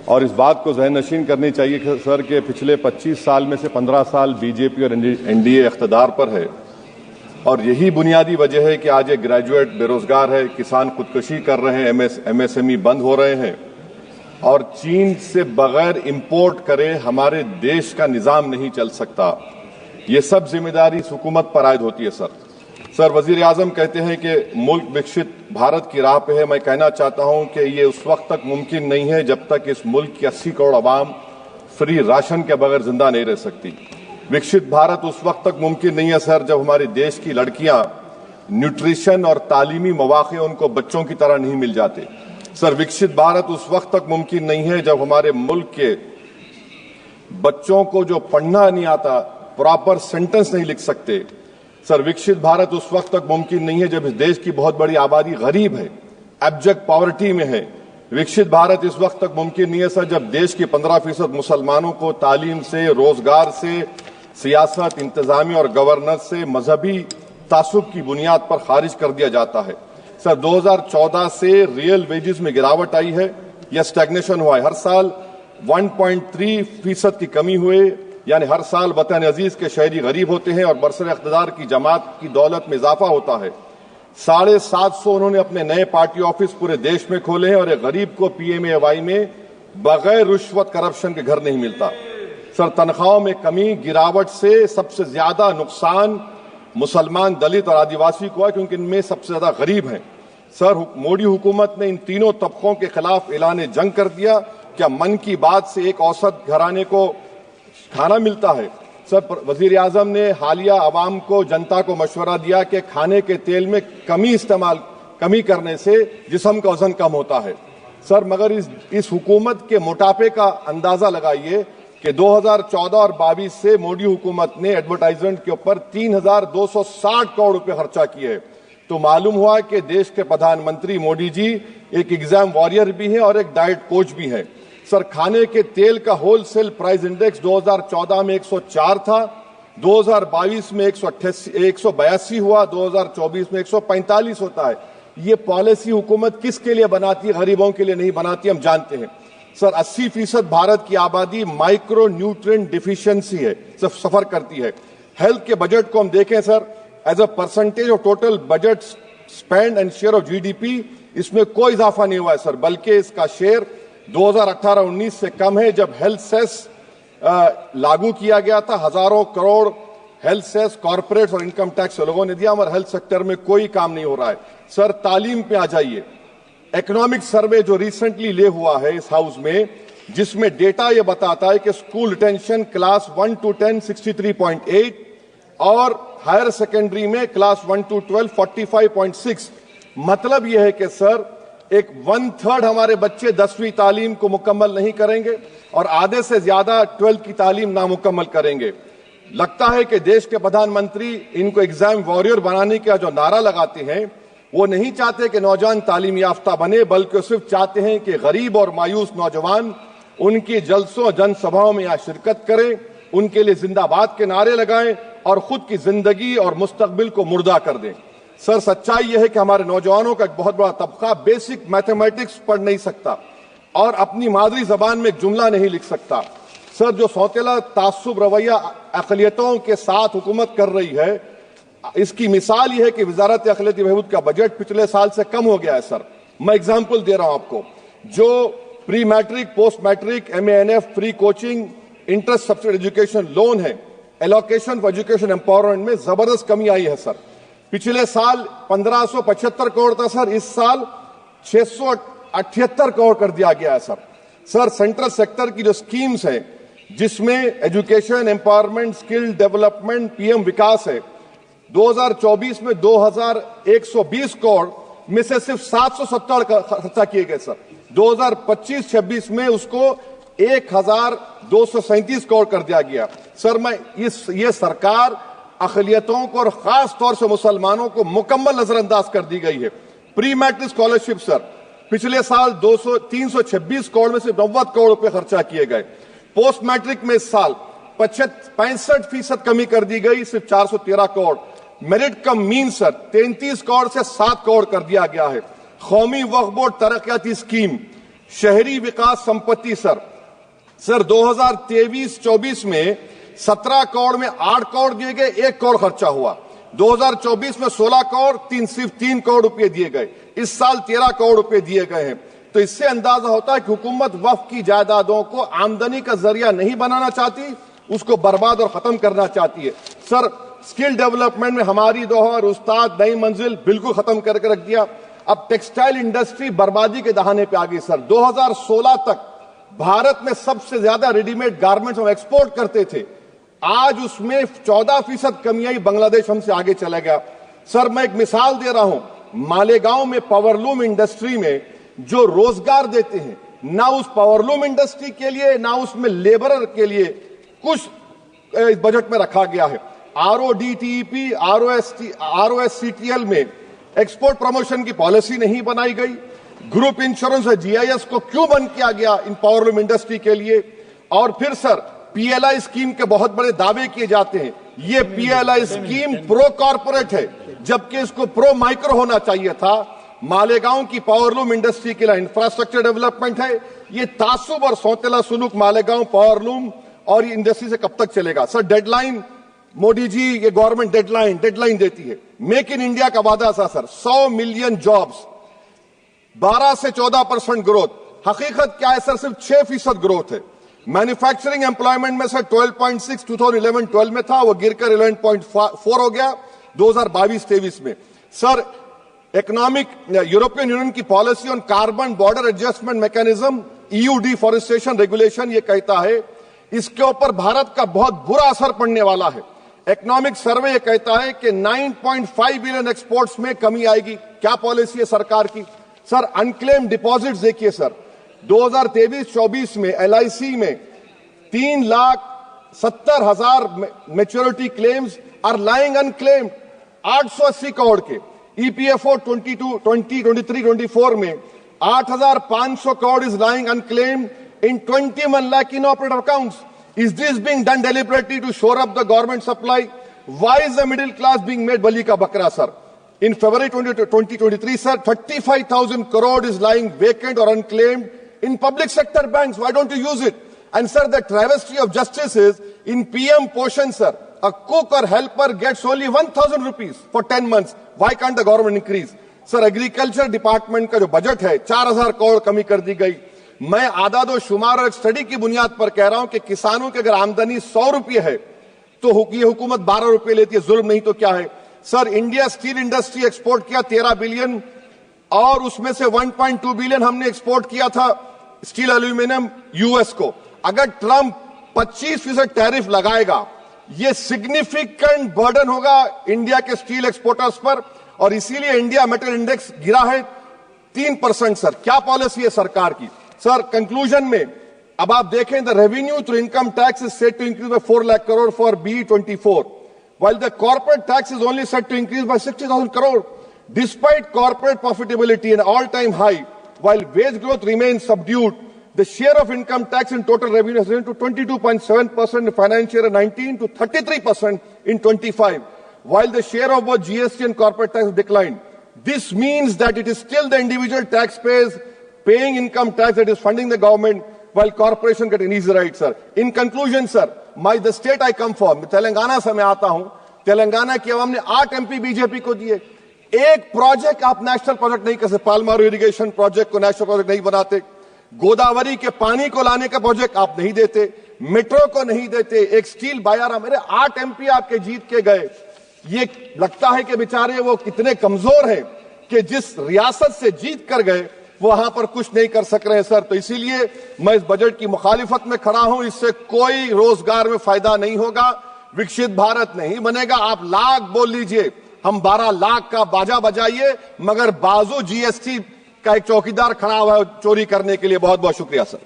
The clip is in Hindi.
और इस बात को ज़हन-नशीन करनी चाहिए कि सर के पिछले 25 साल में से 15 साल बीजेपी और एनडीए इख्तिदार पर है और यही बुनियादी वजह है कि आज एक ग्रेजुएट बेरोजगार है, किसान खुदकुशी कर रहे हैं, एमएसएमई बंद हो रहे हैं और चीन से बगैर इंपोर्ट करे हमारे देश का निजाम नहीं चल सकता। ये सब जिम्मेदारी इस हुकूमत पर आयद होती है। सर वजीर आजम कहते हैं कि मुल्क विकसित भारत की राह पे है। मैं कहना चाहता हूं कि ये उस वक्त तक मुमकिन नहीं है जब तक इस मुल्क की 80 करोड़ आवाम फ्री राशन के बगैर जिंदा नहीं रह सकती। विकसित भारत उस वक्त तक मुमकिन नहीं है सर जब हमारे देश की लड़कियां न्यूट्रिशन और तालीमी मौके उनको बच्चों की तरह नहीं मिल जाते। सर विकसित भारत उस वक्त तक मुमकिन नहीं है जब हमारे मुल्क के बच्चों को जो पढ़ना नहीं आता, प्रॉपर सेंटेंस नहीं लिख सकते। सर विकसित भारत उस वक्त तक मुमकिन नहीं है जब इस देश की बहुत बड़ी आबादी गरीब है, एब्जेक्ट पॉवर्टी में है। विकसित भारत इस वक्त तक मुमकिन नहीं है सर जब देश के 15% मुसलमानों को तालीम से, रोजगार से, सियासत, इंतजामिया और गवर्नेंस से मजहबी तासुब की बुनियाद पर खारिज कर दिया जाता है। सर 2014 से रियल वेजेस में गिरावट आई है या स्टैग्नेशन हुआ है। हर साल 1.3% की कमी हुए, यानी हर साल वतन अजीज के शहरी गरीब होते हैं और बरसर इख्तिदार की जमात की दौलत में इजाफा होता है। 750 उन्होंने अपने नए पार्टी ऑफिस पूरे देश में खोले हैं और एक गरीब को पीएमएवाई में बगैर रिश्वत करप्शन के घर नहीं मिलता। सर तनख्वाहों में कमी, गिरावट से सबसे ज्यादा नुकसान मुसलमान, दलित और आदिवासी को है क्योंकि इनमें सबसे ज्यादा गरीब हैं। सर मोदी हुकूमत ने इन तीनों तबकों के खिलाफ ऐलान जंग कर दिया। क्या मन की बात से एक औसत घराने को खाना मिलता है? सर वजीर आजम ने हालिया आवाम को, जनता को मशवरा दिया कि खाने के तेल में कमी करने से जिस्म का वजन कम होता है। सर मगर इस हुकूमत के मोटापे का अंदाजा लगाइए कि 2014 और 22 से मोदी हुकूमत ने एडवर्टाइजमेंट के ऊपर 3,260 करोड़ रुपए खर्चा किए। तो मालूम हुआ कि देश के प्रधानमंत्री मोदी जी एक एग्जाम वॉरियर भी हैं और एक डाइट कोच भी हैं। सर खाने के तेल का होलसेल प्राइस इंडेक्स 2014 में 104 था, 2022 में 182 हुआ, 2024 में 145 होता है। ये पॉलिसी हुकूमत किसके लिए बनाती है? गरीबों के लिए नहीं बनाती, हम जानते हैं। सर 80% भारत की आबादी माइक्रो न्यूट्रिएंट डिफिशियंसी है, सफर करती है। हेल्थ के बजट को हम देखें sir, as a percentage of total budget spend and share of GDP इसमें कोई इजाफा नहीं हुआ है सर, बल्कि इसका शेयर 2018-19 से कम है। जब हेल्थ सेस लागू किया गया था, हजारों करोड़ हेल्थ सेस कॉर्पोरेट और इनकम टैक्स लोगों ने दिया, हमारे हेल्थ सेक्टर में कोई काम नहीं हो रहा है। सर तालीम पे आ जाइए। इकोनॉमिक सर्वे जो रिसेंटली ले हुआ है इस हाउस में, जिसमें डेटा यह बताता है कि स्कूल रिटेंशन क्लास 1 to 10 63.8 और हायर सेकेंडरी में क्लास 1 to 12 45.6। मतलब यह है कि सर एक 1/3 हमारे बच्चे 10वीं तालीम को मुकम्मल नहीं करेंगे और आधे से ज्यादा 12th की तालीम नामुकम्मल करेंगे। लगता है कि देश के प्रधानमंत्री इनको एग्जाम वॉरियर बनाने का जो नारा लगाते हैं, वो नहीं चाहते कि नौजवान तालीम याफ्ता बने, बल्कि सिर्फ चाहते हैं कि गरीब और मायूस नौजवान उनकी जलसों जनसभाओं में यहाँ शिरकत करें, उनके लिए जिंदाबाद के नारे लगाएं और खुद की जिंदगी और मुस्तकबिल को मुर्दा कर दें। सर सच्चाई यह है कि हमारे नौजवानों का एक बहुत बड़ा तबका बेसिक मैथमेटिक्स पढ़ नहीं सकता और अपनी मादरी जबान में एक जुमला नहीं लिख सकता। सर जो सौतेला तासुब रवैया अक़लियतों के साथ हुकूमत कर रही है, इसकी मिसाल यह है कि वजारत अक़लियती बहबूद का बजट पिछले साल से कम हो गया है। सर मैं एग्जाम्पल दे रहा हूं आपको, जो pre matric, post matric, MANF, free coaching, interest subsidy education loan है, एलोकेशन फॉर एजुकेशन एम्पावरमेंट में जबरदस्त कमी आई है। सर पिछले साल 1575 करोड़ था सर, इस साल 678 करोड़ कर दिया गया है। सर सेंट्रल सेक्टर की जो स्कीम्स है, जिसमें education, empowerment, skill development, PM विकास है, 2024 में 2120 करोड़ में से सिर्फ 770 खर्चा किए गए। सर 2025-26 में उसको 1237 करोड़ कर दिया गया। सर ये सरकार अक़लियतों को और खास तौर से मुसलमानों को मुकम्मल नजरअंदाज कर दी गई है। प्री मैट्रिक स्कॉलरशिप सर पिछले साल 326 करोड़ में से 90 करोड़ रुपए खर्चा किए गए। पोस्ट मैट्रिक में इस साल 65% कमी कर दी गई, सिर्फ 413 करोड़। मेरिट कम मीन सर 33 करोड़ से 7 करोड़ कर दिया गया है। कौमी वक्फ बोर्ड तरक्याती स्कीम शहरी विकास संपत्ति सर 2023-24 में 17 करोड़ में 8 करोड़ दिए गए, 1 करोड़ खर्चा हुआ। 2024 में 16 करोड़ सिर्फ 3 करोड़ रुपए दिए गए। इस साल 13 करोड़ रुपए दिए गए हैं। तो इससे अंदाजा होता है कि हुकूमत वक्फ की जायदादों को आमदनी का जरिया नहीं बनाना चाहती, उसको बर्बाद और खत्म करना चाहती है। सर स्किल डेवलपमेंट में हमारी दोहर उस्ताद नई मंजिल बिल्कुल खत्म करके रख दिया। अब टेक्सटाइल इंडस्ट्री बर्बादी के दहाने पे आ गई सर। 2016 तक भारत में सबसे ज्यादा रेडीमेड गारमेंट्स हम एक्सपोर्ट करते थे, आज उसमें 14% कमी आई, बांग्लादेश हमसे आगे चला गया। सर मैं एक मिसाल दे रहा हूं, मालेगांव में पावरलूम इंडस्ट्री में जो रोजगार देते हैं, ना उस पावरलूम इंडस्ट्री के लिए ना उसमें लेबरर के लिए कुछ इस बजट में रखा गया है। RODTEP, ROSCTL में एक्सपोर्ट प्रमोशन की पॉलिसी नहीं बनाई गई। ग्रुप इंश्योरेंस और GIS को क्यों बंद किया गया इन पावरलूम इंडस्ट्री के लिए? और फिर सर PLI स्कीम के बहुत बड़े दावे किए जाते हैं। ये PLI स्कीम प्रो कॉर्पोरेट है, जबकि इसको प्रो माइक्रो होना चाहिए था। मालेगांव की पावरलूम इंडस्ट्री के लिए इंफ्रास्ट्रक्चर डेवलपमेंट है। ये तासुब और सौतेला सुलूक मालेगांव पावरलूम और ये इंडस्ट्री से कब तक चलेगा? सर डेडलाइन, मोदी जी ये गवर्नमेंट डेडलाइन देती है। मेक इन इंडिया का वादा था सर, 100 मिलियन जॉब्स, 12 से 14% ग्रोथ। हकीकत क्या है सर? सिर्फ 6% ग्रोथ है। मैन्युफैक्चरिंग एम्प्लॉयमेंट में सर 12.6 2011-12 में था, वो गिरकर 11.4 हो गया 2022-23 में। सर इकोनॉमिक यूरोपियन यूनियन की policy on carbon border adjustment mechanism EU deforestation regulation ये कहता है इसके ऊपर भारत का बहुत बुरा असर पड़ने वाला है। इकोनॉमिक सर्वे ये कहता है कि 9.5 बिलियन एक्सपोर्ट्स में कमी आएगी। क्या पॉलिसी है सरकार की? सर अनक्लेम डिपॉजिट्स देखिए सर, 2023-24 में LIC में 3,70,000 maturity claims are lying unclaimed, 880 crore के। EPFO 2023-24 में 8,500 crore is lying unclaimed in 21 lakh inoperative accounts. Is this being done deliberately to shore up the government supply? Why is the middle class being made bali ka bakra, sir? In February 2023, sir, 35,000 crore is lying vacant or unclaimed in public sector banks. Why don't you use it? And sir, the travesty of justice is in PM Poshan, sir, a cook or helper gets only 1,000 rupees for 10 months. Why can't the government increase? Sir agriculture department का जो बजट है 4,000 करोड़ कमी कर दी गई। मैं आदादो शुमार और एक स्टडी की बुनियाद पर कह रहा हूं कि किसानों की अगर आमदनी 100 रुपये है तो ये हुकूमत 12 रुपये लेती है। जुल्म नहीं तो क्या है? Sir India steel industry export किया 13 बिलियन और उसमें से 1.2 बिलियन हमने एक्सपोर्ट किया था स्टील एल्यूमिनियम US को। अगर ट्रंप 25% टैरिफ लगाएगा ये सिग्निफिकेंट बर्डन होगा इंडिया के स्टील एक्सपोर्टर्स पर और इसीलिए इंडिया मेटल इंडेक्स गिरा है 3%। सर क्या पॉलिसी है सरकार की? सर कंक्लूजन में अब आप देखें the revenue through income tax is set to increase by 4 lakh crore for BE24 while the corporate tax is only set to increase by 60,000 crore despite corporate profitability an all-time high while wage growth remains subdued. The share of income tax in total revenue has risen to 22.7% in financial year 19 to 33% in 25. While the share of both GST and corporate tax declined. This means that it is still the individual taxpayers paying income tax that is funding the government while corporation get an easy ride, sir. In conclusion, sir, the state I come from, Telangana से मैं आता हूं, तेलंगाना की आवाम ने 8 MP बीजेपी को दिए। एक प्रोजेक्ट आप नेशनल प्रोजेक्ट नहीं कर सकते, पालमारू इरिगेशन प्रोजेक्ट को नेशनल प्रोजेक्ट नहीं बनाते, गोदावरी के पानी को लाने का प्रोजेक्ट आप नहीं देते, मेट्रो को नहीं देते, एक स्टील बायारा, मेरे 8 MP आपके जीत के गए। ये लगता है कि बेचारे वो कितने कमजोर हैं कि जिस रियासत से जीत कर गए वहां पर कुछ नहीं कर सक रहे हैं सर। तो इसीलिए मैं इस बजट की मुखालिफत में खड़ा हूं। इससे कोई रोजगार में फायदा नहीं होगा, विकसित भारत नहीं बनेगा। आप लाख बोल लीजिए, हम 12 लाख का बाजा बजाइए, मगर बाजू GST का एक चौकीदार खड़ा हुआ है चोरी करने के लिए। बहुत बहुत शुक्रिया सर।